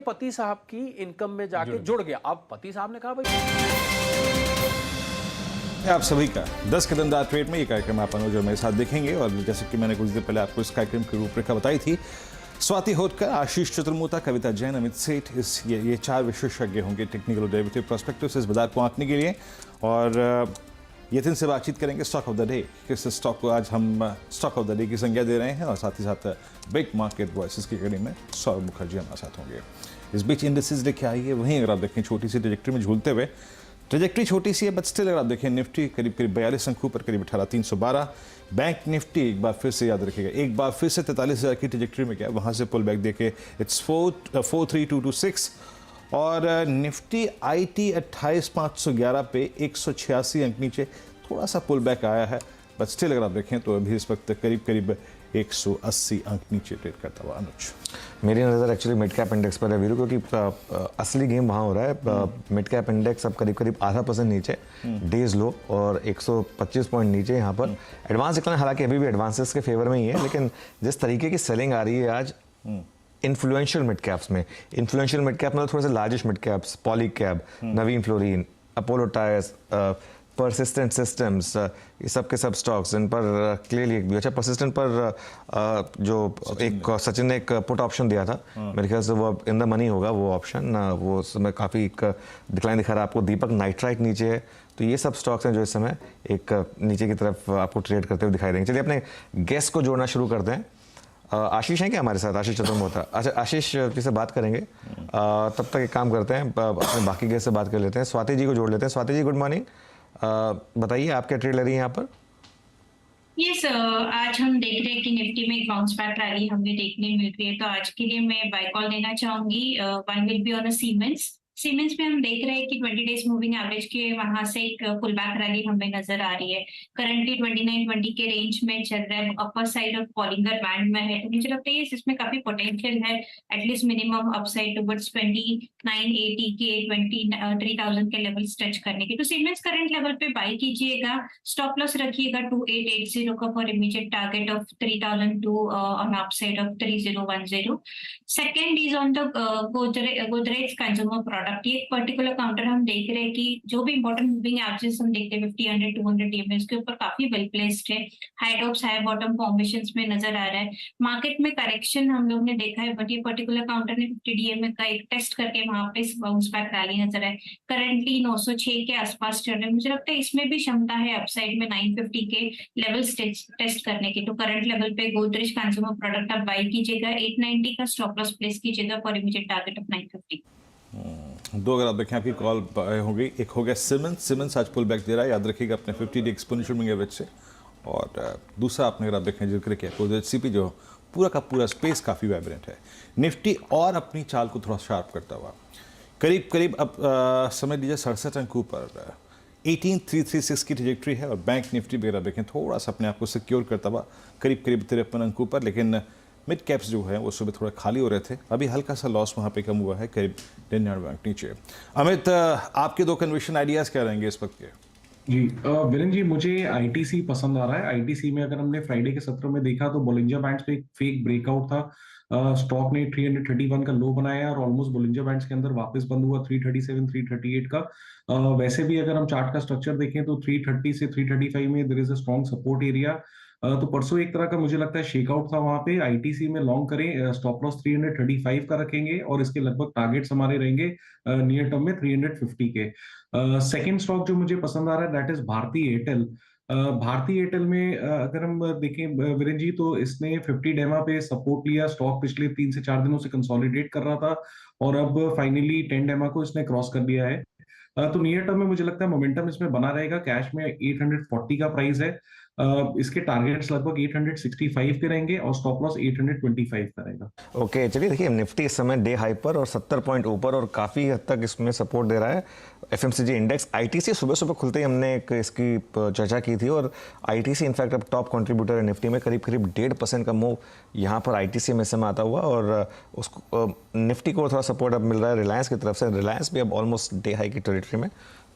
पति साहब की इनकम में जाके जुड़ गया। अब पति साहब ने कहा भाई आप सभी का 10 कदम दार ट्रेड में ये कार्यक्रम आप अनुज और मेरे साथ देखेंगे। और जैसे कि मैंने कुछ देर पहले आपको इस कार्यक्रम की रूपरेखा बताई थी, स्वाति होटकर, आशीष चतुर्मोता, कविता जैन, अमित सेठ, ये 4 विशेषज्ञ होंगे टेक्निकल और डेरिवेटिव पर्सपेक्टिव से इस बाजार को आंकने के लिए। और यतिन से बातचीत करेंगे स्टॉक ऑफ द डे, किस स्टॉक को आज हम स्टॉक ऑफ द डे की संज्ञा दे रहे हैं। और साथ ही साथ बिग मार्केट वॉइसेस की कड़ी में सौरभ मुखर्जी हमारे साथ होंगे। इस बीच इंडेक्सेस लेके आई है, वहीं अगर आप देखें छोटी सी ट्रेजेक्ट्री में झूलते हुए, ट्रेजेक्ट्री छोटी सी है बट स्टिल अगर आप देखें निफ्टी करीब 42 अंकों पर, करीब 18,312। बैंक निफ्टी एक बार फिर से याद रखिएगा, एक बार फिर से 43,000 की ट्रेजेक्ट्री में गया, वहाँ से पुल बैक देखे इट्स 43226। और निफ्टी आईटी 28,511 पे 186 अंक नीचे थोड़ा सा पुल बैक आया है, बट स्टिल अगर आप देखें तो अभी इस वक्त करीब 180 अंक नीचे ट्रेड करता हुआ। अनुज, मेरी नज़र एक्चुअली मिड कैप इंडेक्स पर है वीरू, क्योंकि असली गेम वहाँ हो रहा है। मिड कैप इंडेक्स अब करीब 0.5% नीचे, डेज लो, और 125 पॉइंट नीचे यहाँ पर। एडवांस डिक्लाइन हालांकि अभी भी एडवांसेस के फेवर में ही है, लेकिन जिस तरीके की सेलिंग आ रही है आज इन्फ्लुएंशियल मिड कैप्स में, इन्फ्लुएंशियल मिड कैप मतलब थोड़े से largest mid caps, Polycab, Navin Fluorine, Apollo Tyres, Persistent Systems, ये सब के सब स्टॉक्स, इन पर क्लियरली एक भी अच्छा। परसिस्टेंट पर जो एक सचिन ने एक पुट ऑप्शन दिया था, मेरे ख्याल से वो अब इन द मनी होगा वो ऑप्शन, वो उस समय काफ़ी डिक्लाइन दिखा रहा है आपको। दीपक नाइट्राइट नीचे है, तो ये सब स्टॉक्स हैं जो इस समय एक नीचे की तरफ आपको ट्रेड करते हुए दिखाई देंगे। चलिए अपने गेस्ट को जोड़ना शुरू करते हैं। आशीष हैं क्या हमारे साथ? आशीष चतुर्मोता। अच्छा, आशीष जी से बात करेंगे, तब तक एक काम करते हैं, अपने बाकी गेस्ट से बात कर लेते हैं। स्वाति जी को जोड़ लेते हैं। Swati ji, good morning. बताइए आप क्या ट्रेड ले रही हैं यहाँ पर? यस, आज हम देख रहे हैं कि निफ्टी में एक बाउंस बैक रैली हमें देखने मिल रही है, तो आज के लिए मैं बाय कॉल लेना चाहूंगी। One will be on a siemens में हम देख रहे हैं कि 20 डेज मूविंग एवरेज के वहां से एक पुल बैक रैली हमें नजर आ रही है। करंटली 2920 के रेंज में चल रहा है, upper side of Bollinger band में है, तो मुझे लगता है इसमें काफी पोटेंशियल है, एटलीस्ट मिनिमम अपसाइड टुवर्ड्स 2980 के 23,000 के लेवल टच करने के। तो सीमेंस करंट लेवल पे बाय कीजिएगा, स्टॉप लॉस रखिएगा 2880 का for immediate target of 3002 on upside of 3010। Second is on the Godrej consumer product. ये एक पर्टिकुलर काउंटर हम देख रहे हैं कि जो भी इंपॉर्टेंट मूविंग एवरेजेस हम देखते हैं 50, 100, 200 ईएमएस के ऊपर काफी वेल प्लेस्ड है, high tops high bottom formations में नजर आ रहा है। मार्केट में करेक्शन हम लोग ने देखा है, बट ये पर्टिकुलर काउंटर ने 50 डीएमए का एक टेस्ट करके वहां पे बाउंस बैक रैली नजर है। करंटली 906 के आसपास चल रहे हैं, मुझे लगता है इसमें भी क्षमता है अपसाइड में 950 के लेवल टेस्ट करने की। तो करंट लेवल पे गोदरेज कंज्यूमर प्रोडक्ट आप बाय कीजिएगा, 890 का स्टॉप लॉस प्लेस कीजिएगा फॉर इमीडिएट टारगेट ऑफ 950। दो अगर आप देखें आपकी कॉल हो गई, एक हो गया सिमेंस आज पुल बैक दे रहा है, याद रखिएगा अपने 50 डे एक्सपोनेंशियल मूविंग एवरेज से। और दूसरा आपने अगर आप देखें जिक्र किया गोदरेज सीपी, जो पूरा का पूरा स्पेस काफ़ी वाइब्रेंट है। निफ्टी और अपनी चाल को थोड़ा शार्प करता हुआ करीब अब समझ लीजिए 67 अंकों पर 18,336 की ट्रेजेक्ट्री है। और बैंक निफ्टी वगैरह देखें थोड़ा सा अपने आप को सिक्योर करता हुआ करीब 53 अंकों पर, लेकिन मिड कैप्स जो है वो सुबह थोड़ा खाली हो रहे थे, अभी हल्का सा लॉस वहाँ पे कम हुआ है, करीब 99 अंक नीचे। अमित, आपके 2 कन्विक्शन आइडियाज़ क्या रहेंगे इस वक्त के? जी वीरेंद्र जी, मुझे आईटीसी पसंद आ रहा है। आईटीसी में अगर हमने फ्राइडे के सत्र में देखा तो बोलिंजर बैंड्स पे एक फेक ब्रेकआउट था, स्टॉक ने 331 का लो बनाया और ऑलमोस्ट बोलिंजर बैंड्स के अंदर वापस बंद हुआ 337 338 का। वैसे भी अगर हम चार्ट का स्ट्रक्चर देखें तो 330 से 335 में there is a strong support area. तो परसों एक तरह का मुझे लगता है शेकआउट था वहां पे। आईटीसी में लॉन्ग करें, स्टॉप लॉस 335 का रखेंगे और इसके लगभग टारगेट्स हमारे रहेंगे नियर टर्म में 350 के। सेकेंड स्टॉक जो मुझे पसंद आ रहा है that is Bharti Airtel. Bharti Airtel में अगर हम देखें वीरेंद्र जी, तो इसने 50 डेमा पे सपोर्ट लिया, स्टॉक पिछले 3 से 4 दिनों से कंसोलिडेट कर रहा था और अब फाइनली 10 डेमा को इसने क्रॉस कर दिया है। तो नियर टर्म में मुझे लगता है मोमेंटम इसमें बना रहेगा। कैश में 840 का प्राइस है, इसके टारगेट्स लगभग 865 के रहेंगे और स्टॉप लॉस 825 का रहेगा। ओके, चलिए देखिए निफ्टी इस समय डे हाई पर और 70 पॉइंट ऊपर और काफ़ी हद तक इसमें सपोर्ट दे रहा है। एफएमसीजी इंडेक्स, आईटीसी सुबह सुबह खुलते ही हमने एक इसकी चर्चा की थी और आईटीसी इनफैक्ट अब टॉप कंट्रीब्यूटर है निफ्टी में, करीब 1.5% का मूव यहाँ पर आईटीसी में समय आता हुआ और उसको निफ्टी को थोड़ा सपोर्ट अब मिल रहा है रिलायंस की तरफ से। रिलायंस भी अब ऑलमोस्ट डे हाई की टेरिटरी में,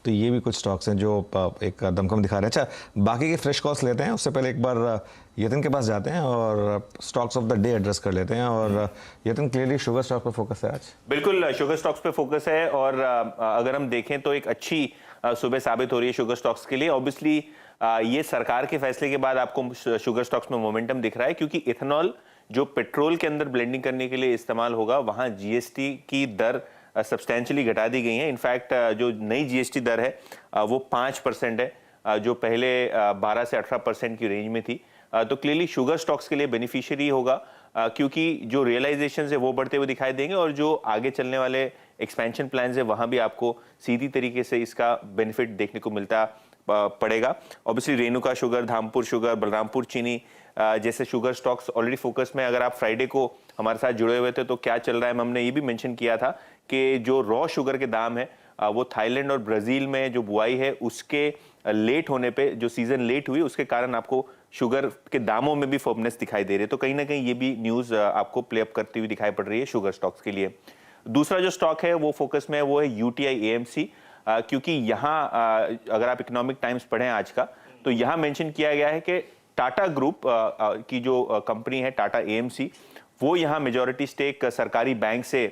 तो ये भी कुछ स्टॉक्स हैं जो एक दमखम दिखा रहे हैं। अच्छा, बाकी के फ्रेश कॉल्स लेते हैं, उससे पहले एक बार यतिन के पास जाते हैं और stocks of the day address कर लेते हैं। और यतिन, क्लियरली शुगर स्टॉक पर फोकस है आज? बिल्कुल शुगर स्टॉक्स पे फोकस है, और अगर हम देखें तो एक अच्छी सुबह साबित हो रही है शुगर स्टॉक्स के लिए। ऑब्वियसली ये सरकार के फैसले के बाद आपको शुगर स्टॉक्स में मोमेंटम दिख रहा है, क्योंकि इथेनॉल जो पेट्रोल के अंदर ब्लेंडिंग करने के लिए इस्तेमाल होगा, वहां जीएसटी की दर सब्सटेंशियली घटा दी गई है। इनफैक्ट जो नई जीएसटी दर है वो 5% है, जो पहले 12 से 18% की रेंज में थी। तो क्लियरली शुगर स्टॉक्स के लिए बेनिफिशियरी होगा, क्योंकि जो रियलाइजेशन है वो बढ़ते हुए दिखाई देंगे, और जो आगे चलने वाले एक्सपेंशन प्लान्स है वहां भी आपको सीधी तरीके से इसका बेनिफिट देखने को मिलता पड़ेगा। Obviously Renuka sugar, Dhampur sugar, Balrampur चीनी जैसे शुगर स्टॉक्स ऑलरेडी फोकस में। अगर आप फ्राइडे को हमारे साथ जुड़े हुए थे तो क्या चल रहा है, हमने ये भी मेंशन किया था कि जो रॉ शुगर के दाम है वो थाईलैंड और ब्राजील में जो बुआई है उसके लेट होने पे, जो सीजन लेट हुई उसके कारण आपको शुगर के दामों में भी फर्मनेस दिखाई दे रही है। तो कहीं ना कहीं ये भी न्यूज आपको प्ले अप करती हुई दिखाई पड़ रही है शुगर स्टॉक्स के लिए। दूसरा जो स्टॉक है वो फोकस में है, वो है यूटीआई एएमसी, क्योंकि यहाँ अगर आप इकोनॉमिक टाइम्स पढ़ें आज का, तो यहाँ मेंशन किया गया है कि टाटा ग्रुप की जो कंपनी है टाटा एएमसी, वो यहाँ मेजॉरिटी स्टेक सरकारी बैंक से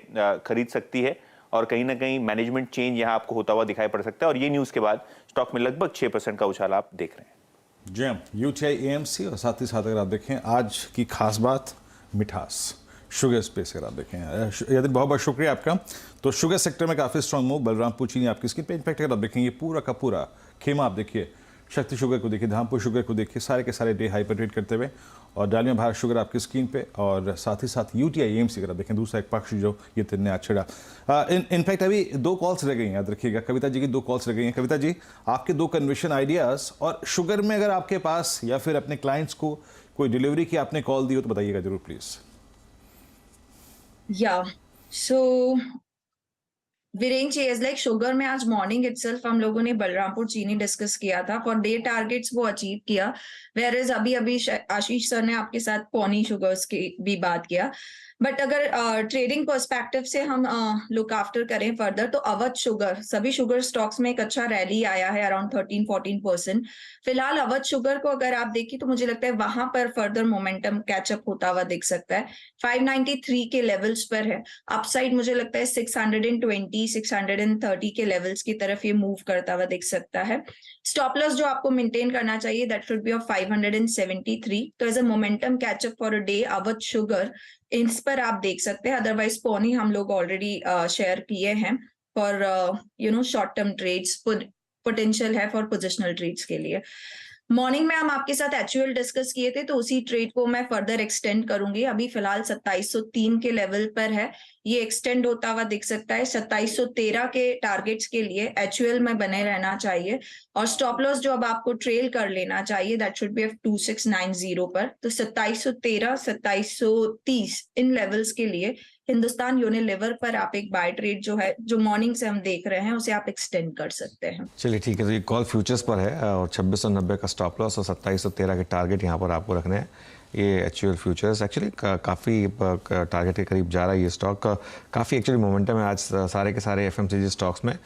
खरीद सकती है, और कहीं ना कहीं मैनेजमेंट चेंज यहाँ आपको होता हुआ दिखाई पड़ सकता है। और ये न्यूज के बाद स्टॉक में लगभग 6% का उछाल आप देख रहे हैं। जैम यूटीआई एएमसी, और साथ ही साथ अगर आप देखें आज की खास बात मिठास शुगर स्पेस। अगर आप देखें यदि बहुत बहुत शुक्रिया आपका। तो शुगर सेक्टर में काफ़ी स्ट्रॉन्ग मूव, बलरामपुर चीनी आपकी स्क्रीन पे। इनफैक्ट अगर आप देखेंगे पूरा का पूरा खेमा आप देखिए, शक्ति शुगर को देखिए, धामपुर शुगर को देखिए, सारे के सारे डे हाई पर ट्रेड करते हुए, और डालमिया भारत शुगर आपकी स्क्रीन पे, और साथ ही साथ यूटीआई एएमसी अगर आप देखें दूसरा एक पक्ष जो ये तिन्ने आज छिड़ा। इनफैक्ट अभी 2 कॉल्स रह गई हैं, याद रखिएगा। कविता जी की 2 कॉल्स रह गई हैं। कविता जी, आपके 2 कन्वर्शन आइडियाज़, और शुगर में अगर आपके पास या फिर अपने क्लाइंट्स को कोई डिलीवरी की आपने कॉल दी हो तो बताइएगा जरूर please. Yeah. So Viren ji, like sugar में आज मॉर्निंग इटसेल्फ हम लोगों ने बलरामपुर चीनी डिस्कस किया था, फॉर डे टारगेट्स वो अचीव किया। वेयर इज अभी आशीष सर ने आपके साथ पौनी शुगर्स की भी बात किया। बट अगर ट्रेडिंग पर्सपेक्टिव से हम लुक आफ्टर करें फर्दर, तो अवध शुगर, सभी शुगर स्टॉक्स में एक अच्छा रैली आया है, अराउंड 13-14%। फिलहाल अवध शुगर को अगर आप देखिए तो मुझे लगता है वहां पर फर्दर मोमेंटम कैचअप होता हुआ दिख सकता है। 593 के लेवल्स पर है, अपसाइड मुझे लगता है 620, 630 के लेवल्स की तरफ ये मूव करता हुआ दिख सकता है। स्टॉप लॉस जो आपको मेंटेन करना चाहिए दैट शुड बी ऑफ 573। तो as a momentum catch up for a day Awadh Sugar, इस पर आप देख सकते हैं। अदरवाइज पौनी हम लोग ऑलरेडी शेयर किए हैं for short term trades, potential है फॉर पोजिशनल ट्रेड्स के लिए। मॉर्निंग में हम आपके साथ एचयूएल डिस्कस किए थे, तो उसी ट्रेड को मैं फर्दर एक्सटेंड करूंगी। अभी फिलहाल 2703 के लेवल पर है, ये एक्सटेंड होता हुआ दिख सकता है। 2713 के टारगेट्स के लिए एचयूएल में बने रहना चाहिए, और स्टॉप लॉस जो अब आपको ट्रेल कर लेना चाहिए दैट शुड बी 2690 पर। तो 2713, 2730 इन लेवल्स के लिए हिंदुस्तान यूनिलीवर पर आप एक बाय ट्रेड जो है, जो मॉर्निंग से हम देख रहे हैं, उसे आप एक्सटेंड कर सकते हैं। चलिए ठीक है, तो ये कॉल फ्यूचर्स पर है, और 2690 का स्टॉप लॉस और 2713 के टारगेट यहाँ पर आपको रखने हैं। ये एचयूएल फ्यूचर्स एक्चुअली काफ़ी टारगेट के करीब जा रहा है। ये स्टॉक काफ़ी एक्चुअली मोमेंटम है आज सारे के सारे एफएमसीजी स्टॉक्स में।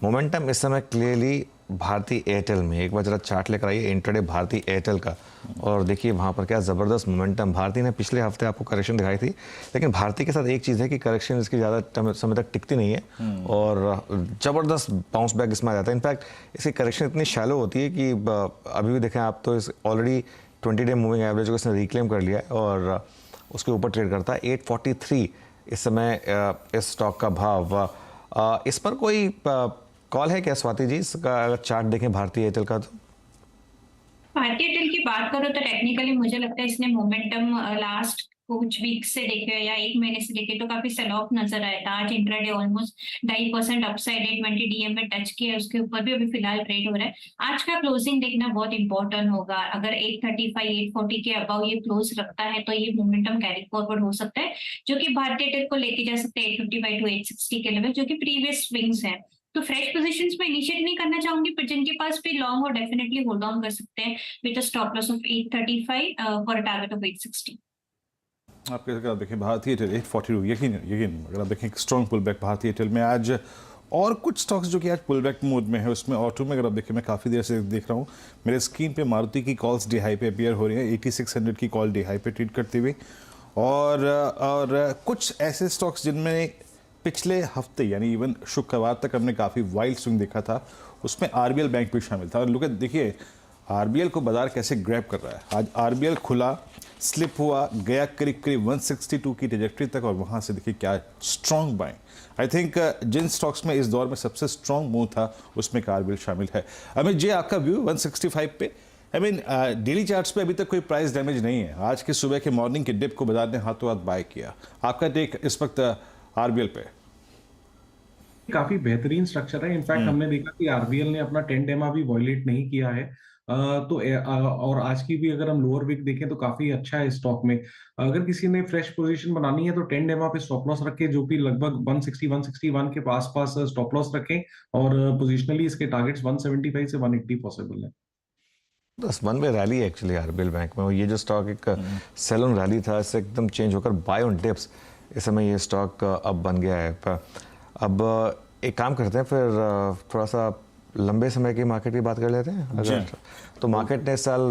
मोमेंटम इस समय क्लियरली भारती एयरटेल में, एक बार जरा चार्ट लेकर आइए इंट्राडे भारती एयरटेल का, और देखिए वहाँ पर क्या ज़बरदस्त मोमेंटम। भारती ने पिछले हफ्ते आपको करेक्शन दिखाई थी, लेकिन भारती के साथ एक चीज़ है कि करेक्शन इसकी ज़्यादा समय तक टिकती नहीं है, और ज़बरदस्त बाउंस बैक इसमें आ जाता है। इनफैक्ट इसकी करेक्शन इतनी शैलो होती है कि अभी भी देखें आप तो इस ऑलरेडी 20 डे मूविंग एवरेज को इसने रिक्लेम कर लिया है, और उसके ऊपर ट्रेड करता है। 843 इस समय इस स्टॉक का भाव। इस पर कोई कॉल है क्या स्वाति जी? इसका अगर चार्ट देखें भारतीय एयरटेल का, तो भारतीय एयरटेल की बात करो तो टेक्निकली मुझे लगता है इसने मोमेंटम लास्ट कुछ वीक से देखे या 1 महीने से देखे तो काफी सेल ऑफ नजर आया था। आज इंट्राडे ऑलमोस्ट 2.5% अपसाइड 820 डीएम में टच किया, उसके ऊपर भी अभी फिलहाल ट्रेड हो रहा है। आज का क्लोजिंग देखना बहुत इंपॉर्टेंट होगा। अगर 835, 840 के अबाव ये क्लोज रखता है तो ये मोमेंटम कैरी फॉरवर्ड हो सकता है, जो कि भारतीय एयरटेल को लेके जा सकते हैं 855 to 860 के लेवल, जो कि प्रीवियस स्विंग्स है। तो फ्रेश पोजीशंस में इनिशिएट नहीं करना चाहूंगी, पर जिनके पास भी लॉन्ग और डेफिनेटली होल्ड ऑन कर सकते हैं with a stop loss of 835 for a target of 860। आप अगर देखें भारतीय एयरटेल 842, यकीन अगर आप देखें स्ट्रॉन्ग पुल बैक भारतीय एयरटेल में आज और कुछ स्टॉक्स जो कि आज पुल बैक मोड में है, उसमें ऑटो में अगर आप देखें, मैं काफ़ी देर से देख रहा हूँ, मेरे स्क्रीन पे मारुति की कॉल्स डी हाई पे अपीयर हो रही है, 8600 की कॉल डी हाई पे ट्रेड करती हुई। और कुछ ऐसे स्टॉक्स जिनमें पिछले हफ्ते यानी इवन शुक्रवार तक हमने काफ़ी वाइल्ड स्विंग देखा था, उसमें आरबीएल बैंक भी शामिल था। और लोग देखिए आरबीएल को बाजार कैसे ग्रैब कर रहा है। आज आरबीएल खुला, स्लिप हुआ, गया करीब करीब 162 की ट्रैजेक्टरी तक, और वहाँ से देखिए क्या स्ट्रॉन्ग बाइंग। आई थिंक जिन स्टॉक्स में इस दौर में सबसे स्ट्रॉन्ग मूव था उसमें आरबीएल शामिल है। अमित जी, आपका व्यू 165 पे, आई मीन डेली चार्ट्स पे अभी तक कोई प्राइस डैमेज नहीं है। आज के सुबह के मॉर्निंग के डिप को बाजार ने हाथों हाथ बाय किया। आपका टेक इस वक्त आरबीएल पे? काफी बेहतरीन स्ट्रक्चर है। इनफैक्ट हमने देखा कि आरबीएल ने अपना 10 EMA भी वॉयलेट नहीं किया है। और आज की भी अगर हम लोअर विक देखें तो काफी अच्छा है स्टॉक में। अगर किसी ने फ्रेश पोजीशन बनानी है तो 10 EMA पे स्टॉप लॉस रखें, जो कि लगभग 161 के आसपास स्टॉप लॉस रखें, और पोजिशनली इसके टारगेट्स 175 से 180 पॉसिबल है। बस वन वे रैली है एक्चुअली आरबीएल बैंक में। ये जो स्टॉक एक सेल ऑन रैली था, इससे एकदम चेंज होकर बाय ऑन डिप्स इस समय ये स्टॉक अब बन गया है। अब एक काम करते हैं, फिर थोड़ा सा लंबे समय की मार्केट की बात कर लेते हैं। अगर तो मार्केट ने इस साल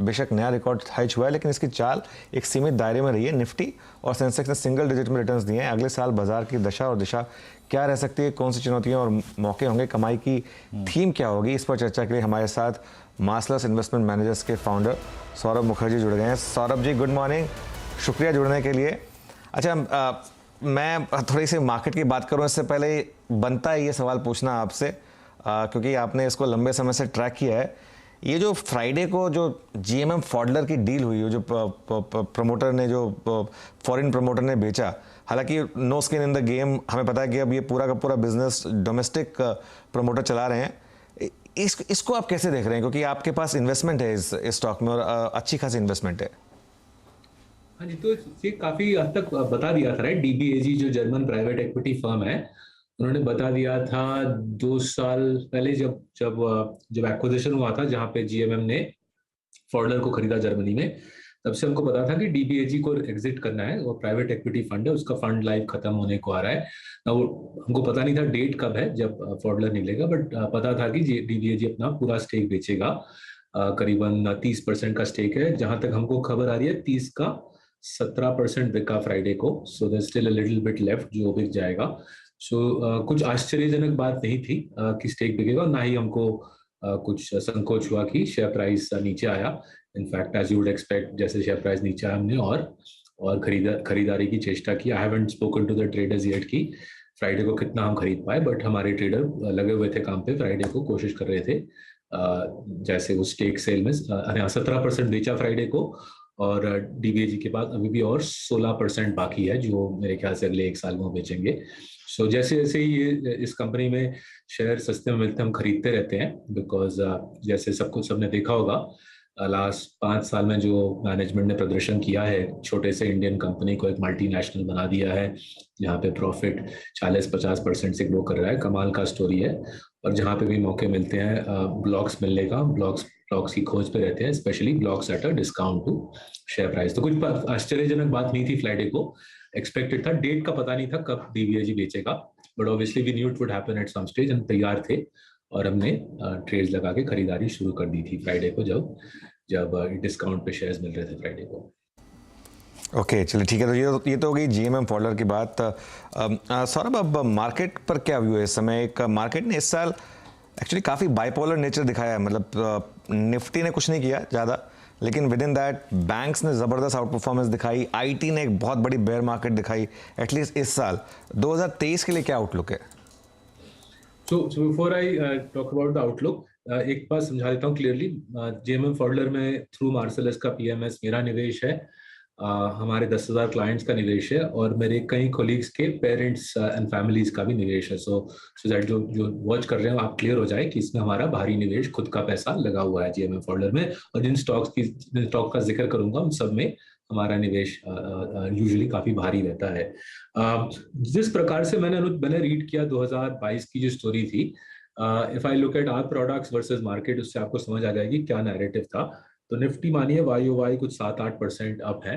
बेशक नया रिकॉर्ड हाई छुआ है, लेकिन इसकी चाल एक सीमित दायरे में रही है। निफ्टी और सेंसेक्स ने सिंगल डिजिट में रिटर्न्स दिए हैं। अगले साल बाजार की दशा और दिशा क्या रह सकती है, कौन सी चुनौतियां और मौके होंगे, कमाई की थीम क्या होगी, इस पर चर्चा के लिए हमारे साथ मास्टर्स इन्वेस्टमेंट मैनेजर्स के फाउंडर सौरभ मुखर्जी जुड़ गए हैं। सौरभ जी, गुड मॉर्निंग, शुक्रिया जुड़ने के लिए। अच्छा, मैं थोड़ी सी मार्केट की बात करूं इससे पहले बनता है ये सवाल पूछना आपसे, क्योंकि आपने इसको लंबे समय से ट्रैक किया है। ये जो फ्राइडे को जो जीएमएम फॉडलर की डील हुई, जो प्रमोटर ने, जो फॉरेन प्रमोटर ने बेचा, हालांकि no skin in the game, हमें पता है कि अब ये पूरा का पूरा बिजनेस डोमेस्टिक प्रमोटर चला रहे हैं। इसको आप कैसे देख रहे हैं, क्योंकि आपके पास इन्वेस्टमेंट है इस स्टॉक में और अच्छी खासी इन्वेस्टमेंट है। हाँ जी, तो ये काफी हद तक बता दिया था, राइट। डीबीएजी जो जर्मन प्राइवेट इक्विटी फर्म है, उन्होंने बता दिया था 2 साल पहले जब एक्विजिशन हुआ था, जहां पे जीएमएम ने फॉडलर को खरीदा जर्मनी में, तब से हमको पता था कि डीबीएजी को एग्जिट करना है। वो प्राइवेट इक्विटी फंड है, उसका फंड लाइफ खत्म होने को आ रहा है। हमको पता नहीं था डेट कब है जब फॉडलर निकलेगा, बट पता था कि डीबीएजी अपना पूरा स्टेक बेचेगा। करीबन 30% का स्टेक है, जहां तक हमको खबर आ रही है। 30 का 17% बिका फ्राइडे को, so there still a little bit left जो बिक जाएगा। सो कुछ आश्चर्यजनक बात नहीं थी कि स्टेक बिकेगा, ना ही हमको कुछ संकोच हुआ कि शेयर प्राइस नीचे आया। In fact as you would expect, जैसे शेयर प्राइस नीचे आया, हमने और खरीदारी की चेष्टा की। I haven't spoken to the traders yet कि फ्राइडे को कितना हम खरीद पाए, बट हमारे ट्रेडर लगे हुए थे काम पे, फ्राइडे को कोशिश कर रहे थे। जैसे उस स्टेक सेल में 17% बेचा फ्राइडे को, और डीबीएजी के बाद अभी भी और 16% बाकी है, जो मेरे ख्याल से अगले 1 साल में बेचेंगे। सो जैसे जैसे ही इस कंपनी में शेयर सस्ते में मिलते हैं, हम खरीदते रहते हैं, बिकॉज जैसे सबने देखा होगा लास्ट 5 साल में जो मैनेजमेंट ने प्रदर्शन किया है, छोटे से इंडियन कंपनी को एक मल्टीनेशनल बना दिया है, जहाँ पे प्रॉफिट 40-50% से ग्रो कर रहा है। कमाल का स्टोरी है। और जहाँ पे भी मौके मिलते हैं ब्लॉक्स मिलने का, ब्लॉक्स की खोज पे रहते हैं, especially blocks at a discount to share price. तो कुछ आश्चर्यजनक बात नहीं थी फ्राइडे को, एक्सपेक्टेड था। डेट का पता नहीं था कब डीबीएजी बेचेगा, but obviously we knew it would happen at some stage, हम तैयार थे और हमने ट्रेड्स लगा के खरीदारी शुरू कर दी थी फ्राइडे को, जब डिस्काउंट पे शेयर्स मिल रहे थे फ्राइडे को। ओके, चलिए ठीक है। तो ये तो हो गई जीएमएम फॉडलर की बात। सौरभ, अब मार्केट पर क्या व्यू है इस समय? एक मार्केट ने इस साल एक्चुअली काफ़ी बाइपोलर नेचर दिखाया है। मतलब निफ्टी ने कुछ नहीं किया ज़्यादा, लेकिन विद इन दैट बैंक्स ने ज़बरदस्त आउट परफॉर्मेंस दिखाई, आईटी ने एक बहुत बड़ी बेयर मार्केट दिखाई। एटलीस्ट इस साल 2023 के लिए क्या आउटलुक है? So before I talk about the outlook, एक बात समझा देता हूँ क्लियरली। जीएमएम फॉडलर में थ्रू मार्सेलस का पीएमएस मेरा निवेश है, हमारे 10,000 क्लाइंट्स का निवेश है, और मेरे कई कोलीग्स के पेरेंट्स एंड फैमिलीज का भी निवेश है। सो दैट जो वॉच कर रहे हो, आप क्लियर हो जाए कि इसमें हमारा भारी निवेश, खुद का पैसा लगा हुआ है जीएमएम फॉडलर में। और जिन स्टॉक का जिक्र करूंगा उन सब में हमारा निवेश यूजुअली काफी भारी रहता है। जिस प्रकार से मैंने रीड किया 2022 की जो स्टोरी थी, if I look at our products versus market, उससे आपको समझ आ जाएगी क्या नैरेटिव था। तो निफ्टी मानिए YOY कुछ 7-8% अप है,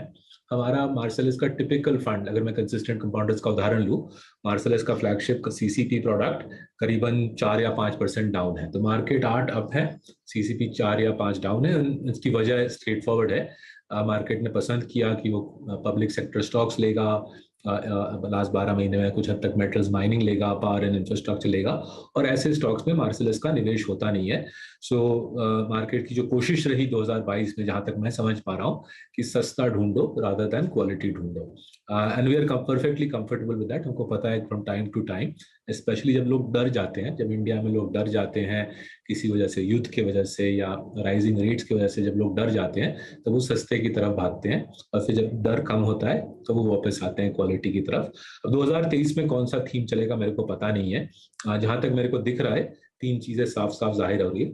हमारा मार्सेलस का टिपिकल फंड, अगर मैं कंसिस्टेंट कंपाउंडर्स का उदाहरण लूं, मार्सेलस का फ्लैगशिप का सीसीपी प्रोडक्ट करीबन 4 या 5% डाउन है, तो मार्केट 8 अप है, सीसीपी 4 या 5 डाउन है। इसकी वजह स्ट्रेट फॉरवर्ड है, मार्केट ने पसंद किया कि वो पब्लिक सेक्टर स्टॉक्स लेगा, लास्ट 12 महीने में कुछ हद तक मेटल्स माइनिंग लेगा, पावर एंड इंफ्रास्ट्रक्चर लेगा, और ऐसे स्टॉक्स में मार्सेलस का निवेश होता नहीं है। सो मार्केट की जो कोशिश रही 2022 में, जहां तक मैं समझ पा रहा हूँ, कि सस्ता ढूंढो रादर देन क्वालिटी ढूंढो, and we are perfectly comfortable with that. हमको पता है from time to time, especially जब लोग डर जाते हैं, जब इंडिया में लोग डर जाते हैं किसी वजह से, युद्ध की वजह से या राइजिंग रेट्स की वजह से, जब लोग डर जाते हैं तो वो सस्ते की तरफ भागते हैं, और फिर जब डर कम होता है तो वो वापस आते हैं क्वालिटी की तरफ। अब 2023 में कौन सा थीम चलेगा मेरे को पता नहीं है, जहां तक मेरे को दिख रहा है 3 चीजें साफ साफ जाहिर हो रही है।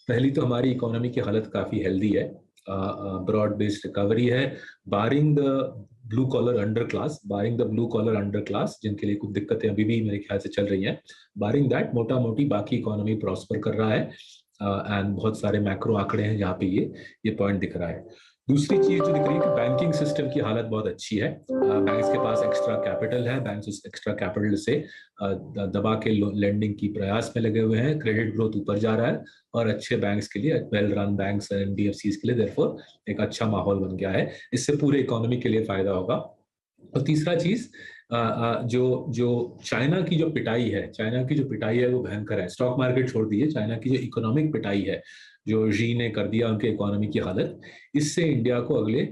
पहली तो हमारी इकोनॉमी की हालत काफी हेल्दी है, ब्रॉड बेस्ड रिकवरी है, barring the blue collar under class, जिनके लिए कुछ दिक्कतें अभी भी मेरे ख्याल से चल रही हैं। बारिंग दैट, मोटा मोटी बाकी इकोनॉमी प्रॉस्पर कर रहा है, एंड बहुत सारे मैक्रो आंकड़े हैं जहाँ पे ये पॉइंट दिख रहा है। दूसरी चीज जो दिख रही है कि बैंकिंग सिस्टम की हालत बहुत अच्छी है, बैंक्स के पास एक्स्ट्रा कैपिटल है, बैंक्स उस एक्स्ट्रा कैपिटल से दबा के लेंडिंग की प्रयास में लगे हुए हैं, क्रेडिट ग्रोथ ऊपर जा रहा है, और अच्छे बैंक्स के लिए, वेल रन बैंक्स और एनबीएफसीज के लिए देयरफॉर एक अच्छा माहौल बन गया है। इससे पूरे इकोनॉमी के लिए फायदा होगा। और तीसरा चीज, जो चाइना की जो पिटाई है वो भयंकर है। स्टॉक मार्केट छोड़ दिए, चाइना की जो इकोनॉमिक पिटाई है, जो जी ने कर दिया उनके इकोनॉमी की हालत, इससे इंडिया को अगले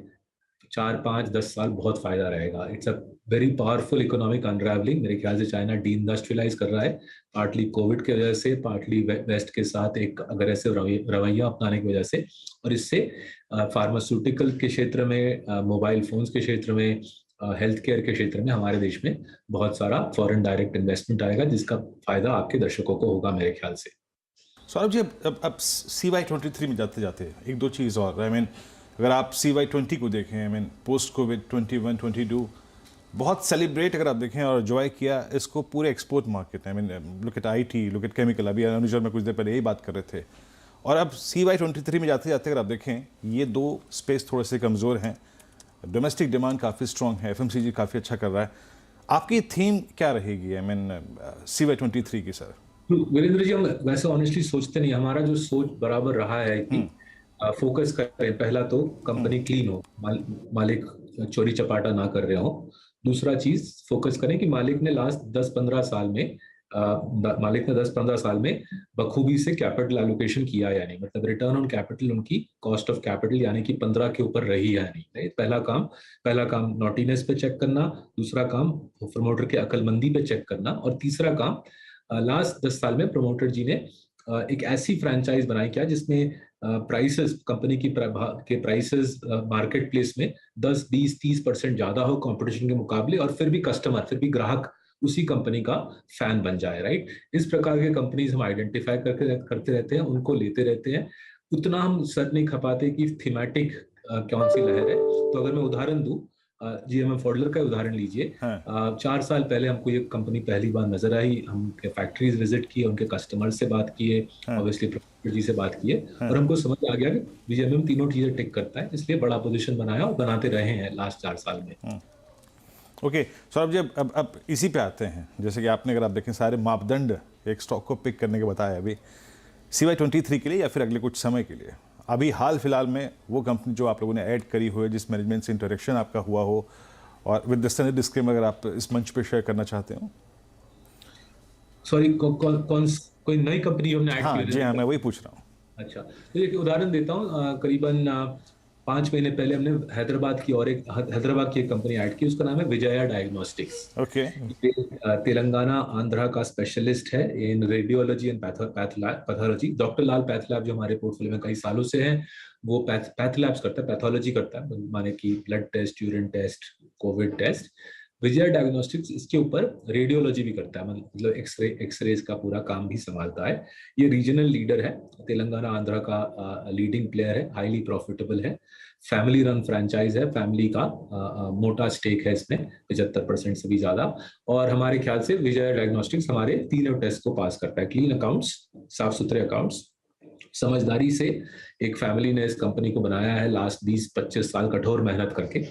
4, 5, 10 साल बहुत फायदा रहेगा। It's a very powerful economic अनरावलिंग। मेरे ख्याल से चाइना डी इंडस्ट्रियलाइज कर रहा है, पार्टली कोविड की वजह से, पार्टली वेस्ट के साथ एक अग्रेसिव रवैया अपनाने की वजह से, और इससे फार्मास्यूटिकल के क्षेत्र में, मोबाइल फोन्स के क्षेत्र में, हेल्थ केयर के क्षेत्र में हमारे देश में बहुत सारा फॉरेन डायरेक्ट इन्वेस्टमेंट आएगा, जिसका फायदा आपके दर्शकों को होगा मेरे ख्याल से। सौरभ जी, अब CY23 में जाते जाते एक दो चीज़ और, अगर आप CY20 को देखें, पोस्ट कोविड 21, 22 बहुत सेलिब्रेट अगर आप देखें और एंजॉय किया इसको पूरे एक्सपोर्ट मार्केट है। Look at IT, look at chemical, अभी अनुज और मैं कुछ देर पहले यही बात कर रहे थे। और अब CY23 में जाते जाते अगर आप देखें, ये 2 स्पेस थोड़े से कमज़ोर हैं, डोमेस्टिक डिमांड काफ़ी स्ट्रॉन्ग है, FMCG काफ़ी अच्छा कर रहा है। आपकी थीम क्या रहेगी CY23 की सर? वीरेंद्र जी, हम वैसे ऑनेस्टली सोचते नहीं, हमारा जो सोच बराबर रहा है कि फोकस करें, पहला तो कंपनी क्लीन हो, मालिक चोरी चपाटा ना कर रहे हो। दूसरा चीज, फोकस करें कि मालिक ने लास्ट 10-15 साल में बखूबी से कैपिटल एलोकेशन किया या नहीं, मतलब रिटर्न ऑन कैपिटल, उनकी कॉस्ट ऑफ कैपिटल यानी कि 15 के ऊपर रही है नहीं। पहला काम नॉटीनेस पे चेक करना, दूसरा काम प्रमोटर के अक्लमंदी पे चेक करना, और तीसरा काम लास्ट 10 साल में प्रमोटर जी ने एक ऐसी फ्रेंचाइज बनाई क्या जिसमें प्राइसेस, कंपनी की के प्राइसेस मार्केट प्लेस में 10, 20, 30% ज्यादा हो कंपटीशन के मुकाबले, और फिर भी ग्राहक उसी कंपनी का फैन बन जाए, राइट। इस प्रकार के कंपनीज हम आइडेंटिफाई करते रहते हैं, उनको लेते रहते हैं। उतना हम सर नहीं खपाते कि थीमेटिक कौन सी लहर है। तो अगर मैं उदाहरण दूं, GMM फॉडलर का उदाहरण लीजिए। 4 साल पहले हमको ये कंपनी पहली बार नजर आई, हम फैक्ट्रीज विजिट किए, उनके कस्टमर से बात किए, ऑब्वियसली प्रोफेसर जी से बात किए, और हमको समझ आ गया कि GMM तीनों चीजें टिक करता है, इसलिए बड़ा पोजीशन बनाया और बनाते रहे हैं लास्ट 4 साल में। ओके सौरभ जी, अब इसी पे आते हैं। जैसे कि आपने, अगर आप देखें, सारे मापदंड एक स्टॉक को पिक करने के बताया अभी CY23 के लिए या फिर अगले कुछ समय के लिए। अभी हाल फिलहाल में वो कंपनी जो आप लोगों ने ऐड करी हो, जिस मैनेजमेंट से इंटरेक्शन आपका हुआ हो, और विद द स्टैंडर्ड डिस्क्लेमर अगर आप इस मंच पे शेयर करना चाहते हो। सॉरी, कोई नई कंपनी हमने ऐड की? जी हाँ, मैं वही पूछ रहा हूँ। अच्छा, तो एक उदाहरण देता हूँ। करीबन 5 महीने पहले हमने हैदराबाद की एक कंपनी ऐड की, उसका नाम है विजया डायग्नोस्टिक्स। ओके। तेलंगाना आंध्रा का स्पेशलिस्ट है in radiology and pathology. Doctor Lal path lab जो हमारे पोर्टफोलियो में कई सालों से है, वो पैथ लैब्स करता है, पैथोलॉजी करता है, माने कि blood test, urine test, covid test. Vijaya Diagnostics इसके ऊपर रेडियोलॉजी भी करता है, मतलब एक्सरेज का पूरा काम भी संभालता है। ये रीजनल लीडर है, तेलंगाना आंध्रा का लीडिंग प्लेयर है, हाईली प्रॉफिटेबल है, फैमिली रन फ्रेंचाइज है, फैमिली का मोटा स्टेक है इसमें, 75% से भी ज्यादा। और हमारे ख्याल से विजया डायग्नोस्टिक्स हमारे तीनों टेस्ट को पास करता है। क्लीन अकाउंट्स, साफ सुथरे अकाउंट्स, समझदारी से एक फैमिली ने इस कंपनी को बनाया है लास्ट 20-25 साल कठोर मेहनत करके,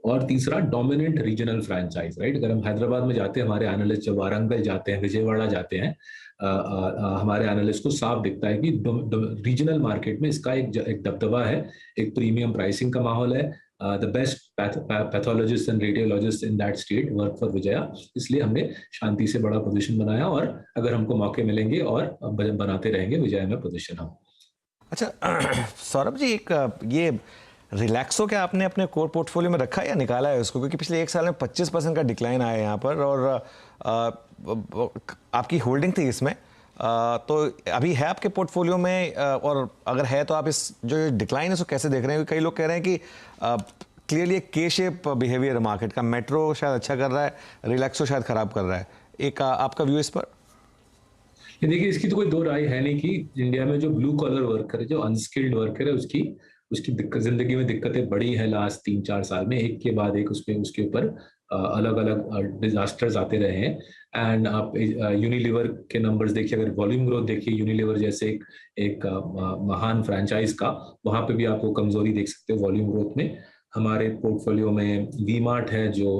और तीसरा डोमिनेंट रीजनल फ्रैंचाइज, राइट। अगर हम हैदराबाद में जाते हैं, हमारे एनालिस्ट जब वारंगल जाते हैं, विजयवाड़ा जाते हैं, हमारे एनालिस्ट को साफ दिखता है कि रीजनल मार्केट में इसका एक दबदबा है, एक प्रीमियम प्राइसिंग का माहौल है। The best pathologist and radiologist in that state work for Vijaya, इसलिए हमने शांति से बड़ा पोजीशन बनाया, और अगर हमको मौके मिलेंगे और बनाते रहेंगे विजया में पोजीशन हम। अच्छा सौरभ जी, एक ये रिलैक्सो क्या आपने अपने कोर पोर्टफोलियो में रखा है या निकाला है उसको? क्योंकि पिछले एक साल में 25% का डिक्लाइन आया है यहाँ पर, और आपकी होल्डिंग थी इसमें, तो अभी है आपके पोर्टफोलियो में, और अगर है तो आप इस जो डिक्लाइन है उसको कैसे देख रहे हैं? कई लोग कह रहे हैं कि क्लियरली एक के शेप बिहेवियर है मार्केट का, मेट्रो शायद अच्छा कर रहा है, रिलैक्सो शायद खराब कर रहा है। एक आपका व्यू इस पर? ये देखिए, इसकी तो कोई दो राय है नहीं कि इंडिया में जो ब्लू कॉलर वर्कर है, जो अनस्किल्ड वर्कर है, उसकी जिंदगी में दिक्कतें बड़ी हैं लास्ट 3-4 साल में, एक के बाद एक उसके ऊपर अलग अलग डिजास्टर्स आते रहे हैं। एंड आप यूनिलीवर के नंबर्स देखिए, अगर वॉल्यूम ग्रोथ देखिए, यूनिलीवर जैसे एक महान फ्रैंचाइज का, वहां पे भी आपको कमजोरी देख सकते हो वॉल्यूम ग्रोथ में। हमारे पोर्टफोलियो में वी मार्ट है जो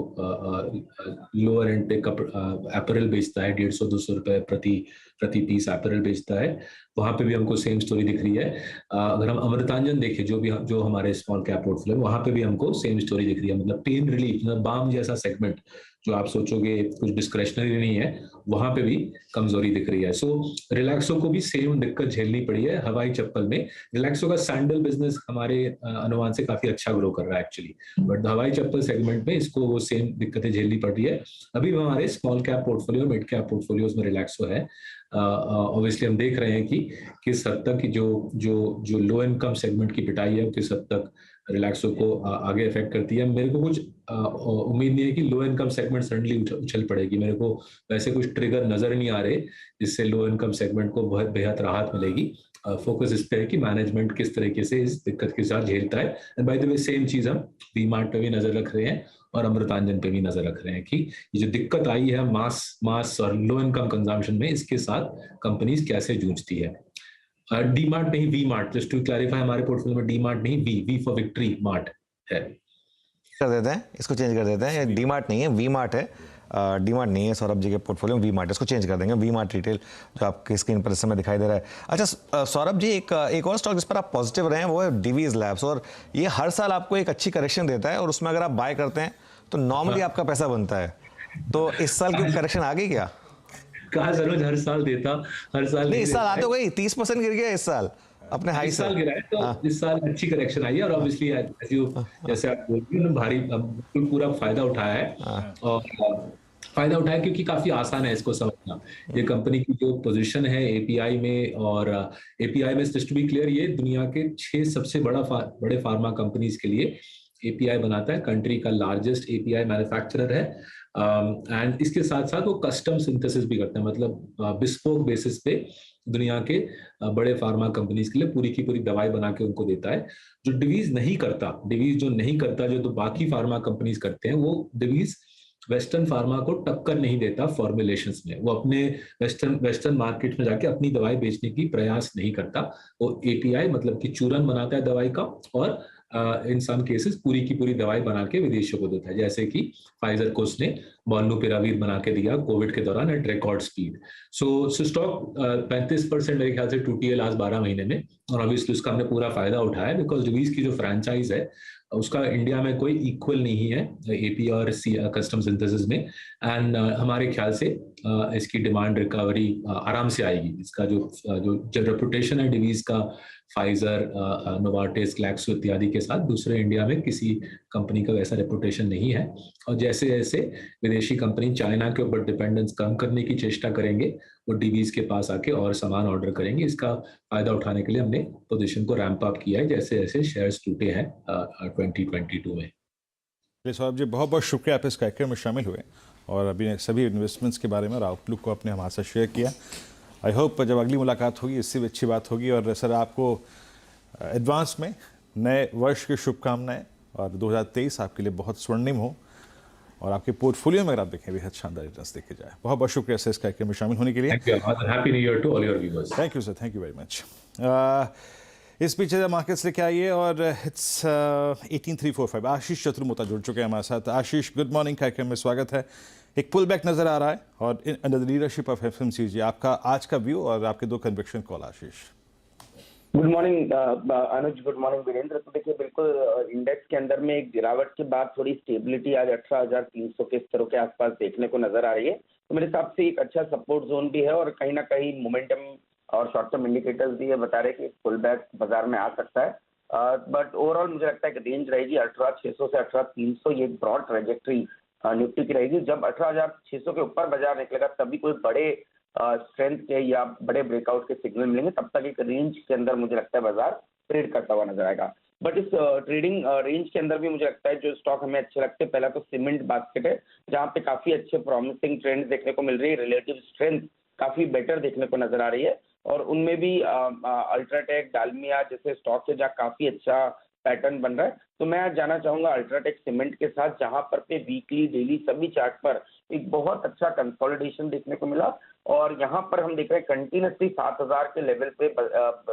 लोअर एंड पे अपैरल बेचता है, 150-200 रुपए प्रति पीस अपैरल बेचता है, वहां पे भी हमको सेम स्टोरी दिख रही है। अगर हम अमृतांजन देखें, जो हमारे स्मॉल कैप पोर्टफोलियो, वहां पे भी हमको सेम स्टोरी दिख रही है। मतलब पेन रिलीफ, मतलब बाम जैसा सेगमेंट जो आप सोचोगे कुछ डिस्क्रेशनरी नहीं है, वहां पे भी कमजोरी दिख रही है। सो रिलैक्सो को भी सेम दिक्कत झेलनी पड़ी है हवाई चप्पल में। रिलैक्सो का सैंडल बिजनेस हमारे अनुमान से काफी अच्छा ग्रो कर रहा है एक्चुअली, बट हवाई चप्पल सेगमेंट में इसको वो सेम दिक्कतें झेलनी पड़ रही है। अभी हमारे small cap portfolio, mid cap portfolios में रिलैक्सो है। ऑब्वियसली हम देख रहे हैं कि किस हद तक जो लो इनकम सेगमेंट की पिटाई है, किस हद तक रिलैक्सो को आगे इफेक्ट करती है। मेरे को कुछ उम्मीद नहीं है कि लो इनकम सेगमेंट सडनली उछल पड़ेगी। मेरे को वैसे कुछ ट्रिगर नजर नहीं आ रहे जिससे लो इनकम सेगमेंट को बहुत बेहद राहत मिलेगी। फोकस इस पे है कि मैनेजमेंट किस तरीके से इस दिक्कत के साथ झेलता है। And by the way same चीज हम वी मार्ट पे भी नजर रख रहे हैं और अमृतांजन पे भी नजर रख रहे हैं कि ये जो दिक्कत आई है मास और लो इनकम कंजम्पशन में, इसके साथ कंपनीज कैसे जूझती है। डी मार्ट नहीं, V Mart, just to clarify, हमारे पोर्टफोलियो में डी मार्ट नहीं, वी फॉर विक्ट्री मार्ट है। कर देते हैं, इसको चेंज कर देते हैं। डी मार्ट नहीं है, वी मार्ट है। डी मार्ट नहीं है सौरभ जी के पोर्टफोलियो में, वी मार्ट, इसको चेंज कर देंगे। वी मार्ट रिटेल जो आपकी स्क्रीन पर इस समय दिखाई दे रहा है। अच्छा सौरभ जी, एक और स्टॉक जिस पर आप पॉजिटिव रहे हैं वो है डिवीज लैब्स, और ये हर साल आपको एक अच्छी करेक्शन देता है, और उसमें अगर आप बाय करते हैं तो नॉर्मली आपका पैसा बनता है। तो इस साल की करेक्शन आ गई क्या? कहा जरूर हर साल देता, हर साल नहीं, इस साल आते हो गई 30% गिर गया इस साल अपने हाई साल गिरा है, तो इस साल अच्छी करेक्शन आई है। और ऑब्वियसली जैसे आप बोलते हैं, भारी पूरा फायदा उठाया है, और फायदा उठाया क्योंकि काफी आसान है इसको समझना। ये कंपनी की जो पोजीशन है एपीआई में, और एपीआई में जस्ट टू बी क्लियर, ये दुनिया के 6 सबसे बड़े फार्मा कंपनीज के लिए एपीआई बनाता है, कंट्री का लार्जेस्ट एपीआई मैन्युफैक्चरर है। एंड इसके साथ साथ वो कस्टम सिंथेसिस भी करते हैं, मतलब बिस्पोक बेसिस पे दुनिया के बड़े फार्मा कंपनीज के लिए पूरी की पूरी दवाई बना के उनको देता है। जो डिवीज जो नहीं करता, जो तो बाकी फार्मा कंपनीज करते हैं, वो डिवीज वेस्टर्न फार्मा को टक्कर नहीं देता फॉर्मुलेशंस में। वो अपने वेस्टर्न मार्केट में जाके अपनी दवाई बेचने की प्रयास नहीं करता। वो एपीआई मतलब कि चूरन बनाता है दवाई का, और इन सम केसेस पूरी की पूरी दवाई बना के विदेशियों को देता है। जैसे कि फाइजर को उसने मोलनुपिरावीर बना के दिया कोविड के दौरान at record speed. So stock 35% मेरे ख्याल से टूटी है लास्ट 12 महीने में, और ऑब्वियसली उसका हमने पूरा फायदा उठाया, बिकॉज डिवीज की जो फ्रैंचाइज है उसका इंडिया में कोई इक्वल नहीं है एपी और कस्टम सिंथेसिस में। एंड हमारे ख्याल से इसकी डिमांड रिकवरी आराम से आएगी। इसका जो रेपुटेशन है डिवीज का, फाइजर, नोवार्टिस, ग्लैक्सो इत्यादि के साथ, दूसरे इंडिया में किसी कंपनी का वैसा रेपुटेशन नहीं है। और जैसे जैसे विदेशी कंपनी चाइना के ऊपर डिपेंडेंस कम करने की चेष्टा करेंगे, वो डिवीज के पास आके और सामान ऑर्डर करेंगे। इसका फायदा उठाने के लिए हमने पोजीशन को रैंप अप किया है, जैसे जैसे शेयर्स टूटे हैं 2022 में। सौरभ जी, बहुत बहुत शुक्रिया, आप इस कार्यक्रम में शामिल हुए और अभी सभी इन्वेस्टमेंट्स के बारे में और आउटलुक को अपने हमारे साथ शेयर किया। आई होप जब अगली मुलाकात होगी इससे भी अच्छी बात होगी। और सर, आपको एडवांस में नए वर्ष की शुभकामनाएं, और 2023 आपके लिए बहुत स्वर्णिम हो, और आपके पोर्टफोलियो में अगर आप देखें बेहद शानदार रिटर्न्स देखे जाए। बहुत बहुत शुक्रिया सर इस कार्यक्रम में शामिल होने के लिए। Happy new year to all your viewers. Thank you sir, thank you very much. इस पीछे मार्केट्स लेके आइए और इट्स 18345 आशीष चतुर्मोता जुड़ चुके हैं हमारे साथ। आशीष, गुड मॉर्निंग, कार्यक्रम में स्वागत है। एक पुल बैक नजर आ रहा है और under the leadership of FMCG, आपका आज का व्यू और आपके दो कन्विक्शन कॉल। आशीष, गुड मॉर्निंग अनुज, गुड मॉर्निंग वीरेंद्र। तो देखिए, बिल्कुल इंडेक्स के अंदर में एक गिरावट के बाद थोड़ी स्टेबिलिटी आज 18,300 के स्तरों के आसपास देखने को नजर आ रही है। तो मेरे हिसाब से एक अच्छा सपोर्ट जोन भी है और कहीं ना कहीं मोमेंटम और शॉर्ट टर्म इंडिकेटर्स भी ये बता रहे हैं कि पुल बैक बाजार में आ सकता है। बट ओवरऑल मुझे लगता है कि रेंज रहेगी 18,600 से 18,300, ये ब्रॉड ट्रेजेक्ट्री निफ्टी की रहेगी। जब 18,600 के ऊपर बाजार निकलेगा तभी कोई बड़े स्ट्रेंथ के या बड़े ब्रेकआउट के सिग्नल मिलेंगे, तब तक एक रेंज के अंदर मुझे लगता है बाजार ट्रेड करता हुआ नजर आएगा। बट इस ट्रेडिंग रेंज के अंदर भी मुझे लगता है जो स्टॉक हमें अच्छे लगते हैं, पहला तो सीमेंट बास्केट है जहां पे काफी अच्छे प्रॉमिसिंग ट्रेंड देखने को मिल रही है, रिलेटिव स्ट्रेंथ काफी बेटर देखने को नजर आ रही है। और उनमें भी अल्ट्राटेक, डालमिया जैसे स्टॉक है जहाँ काफी अच्छा पैटर्न बन रहा है। तो मैं आज जाना चाहूंगा अल्ट्राटेक सीमेंट के साथ, जहां पर पे वीकली, डेली सभी चार्ट पर एक बहुत अच्छा कंसोलिडेशन देखने को मिला और यहाँ पर हम देख रहे हैं कंटिन्यूसली 7,000 के लेवल पे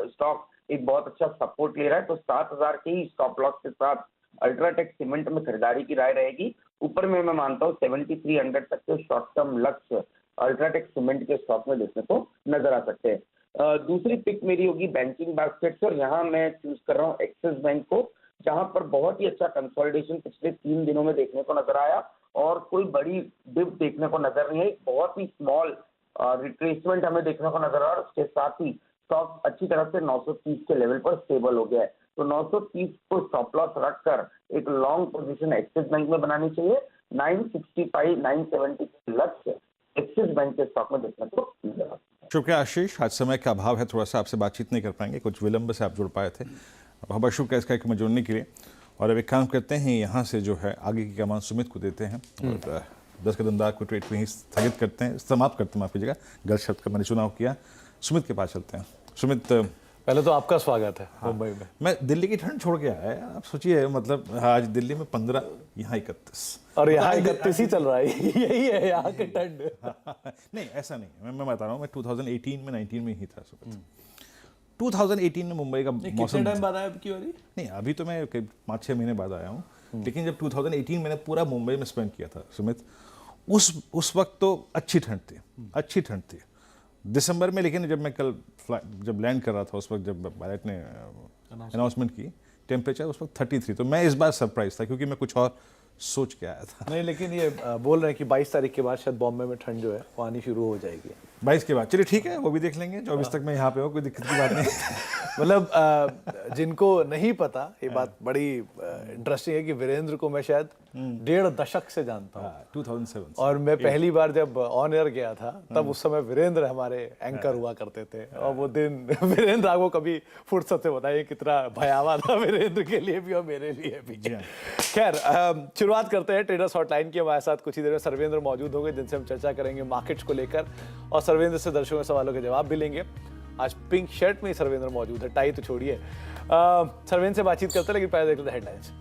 स्टॉक एक बहुत अच्छा सपोर्ट ले रहा है। तो 7,000 के ही स्टॉप लॉस के साथ अल्ट्राटेक सीमेंट में खरीदारी की राय रहेगी। ऊपर में मैं मानता हूँ 7,300 तक के शॉर्ट टर्म लक्ष्य अल्ट्राटेक सीमेंट के स्टॉक में देखने को नजर आ सकते हैं। दूसरी पिक मेरी होगी बैंकिंग बास्केट से और यहाँ मैं चूज कर रहा हूँ एक्सिस बैंक को, जहां पर बहुत ही अच्छा कंसोलिडेशन पिछले 3 दिनों में देखने को नजर आया और कोई बड़ी डिप देखने को नजर नहीं आई। बहुत ही स्मॉल रिट्रेसमेंट हमें देखने को नजर आ रहा है। उसके साथ ही स्टॉक अच्छी तरह से 930 के लेवल पर स्टेबल हो गया है। तो 930 को स्टॉप लॉस रखकर एक लॉन्ग पोजीशन एक्सिस बैंक में बनानी चाहिए। 965, 970 के लक्ष्य एक्सिस बैंक के स्टॉक में देखने को नजर आ रहा है। शुक्रिया आशीष, आज समय का अभाव है, थोड़ा सा आपसे बातचीत नहीं कर पाएंगे, कुछ विलंब से आप जुड़ पाए थे। बहुत शुक्रिया इस कार्यक्रम में जुड़ने के लिए। और अब एक काम करते हैं, यहाँ से जो है आगे की कमान सुमित को देते हैं और 10 कदमदार को ट्रेड पे ही स्थगित करते हैं, समाप्त करते हैं, माफ कीजिएगा, गलत शब्द का मैंने चुनाव किया। सुमित के पास चलते हैं। सुमित, पहले तो आपका स्वागत है मुंबई में। मैं दिल्ली की ठंड छोड़ के आया है, आप सोचिए, मतलब आज दिल्ली में 15, यहाँ 31 और यहाँ 31 ही चल रहा है। यही है यहाँ की ठंड। नहीं, ऐसा नहीं है, मैं बता रहा हूँ, मैं 2018 में 19 में ही था सुमित। 2018 में मुंबई का मौसम कितने टाइम बाद आया आपकी बारी? नहीं, अभी तो मैं 5-6 महीने बाद आया हूँ, लेकिन जब 2018 मैंने पूरा मुंबई में स्पेंड किया था सुमित, उस वक्त तो अच्छी ठंड थी, अच्छी ठंड थी दिसंबर में। लेकिन जब मैं कल जब लैंड कर रहा था, उस वक्त जब पायलट ने अनाउंसमेंट की, टेम्परेचर उस वक्त 33। तो मैं इस बार सरप्राइज था क्योंकि मैं कुछ और सोच के आया था। नहीं, लेकिन ये बोल रहे हैं कि 22 तारीख के बाद शायद बॉम्बे में ठंड जो है वो आनी शुरू हो जाएगी। 22 के बाद, चलिए ठीक है, वो भी देख लेंगे। 24 तक मैं यहाँ पे हूँ, कोई दिक्कत की बात नहीं। मतलब जिनको नहीं पता, ये बात बड़ी इंटरेस्टिंग है कि वीरेंद्र को मैं शायद 1.5 दशक से जानता हूँ, 2007 और मैं पहली बार जब ऑन एयर गया था तब उस समय वीरेंद्र हमारे एंकर हुआ करते थे। और वो दिन वीरेंद्र आपको कभी फुर्सत से बताइए कितना भयावह था वीरेंद्र के लिए भी और मेरे लिए भी। खैर, शुरुआत करते हैं ट्रेडर्स हॉटलाइन की। हमारे साथ कुछ ही देर में सर्वेंद्र मौजूद होंगे जिनसे हम चर्चा करेंगे मार्केट्स को लेकर और सर्वेंद्र से दर्शकों के सवालों के जवाब भी लेंगे। आज पिंक शर्ट में ही सर्वेंद्र मौजूद है, टाई तो छोड़िए। सर्वेंद्र से बातचीत करते हैं, लेकिन पहले देख लेते हैं हेडलाइंस।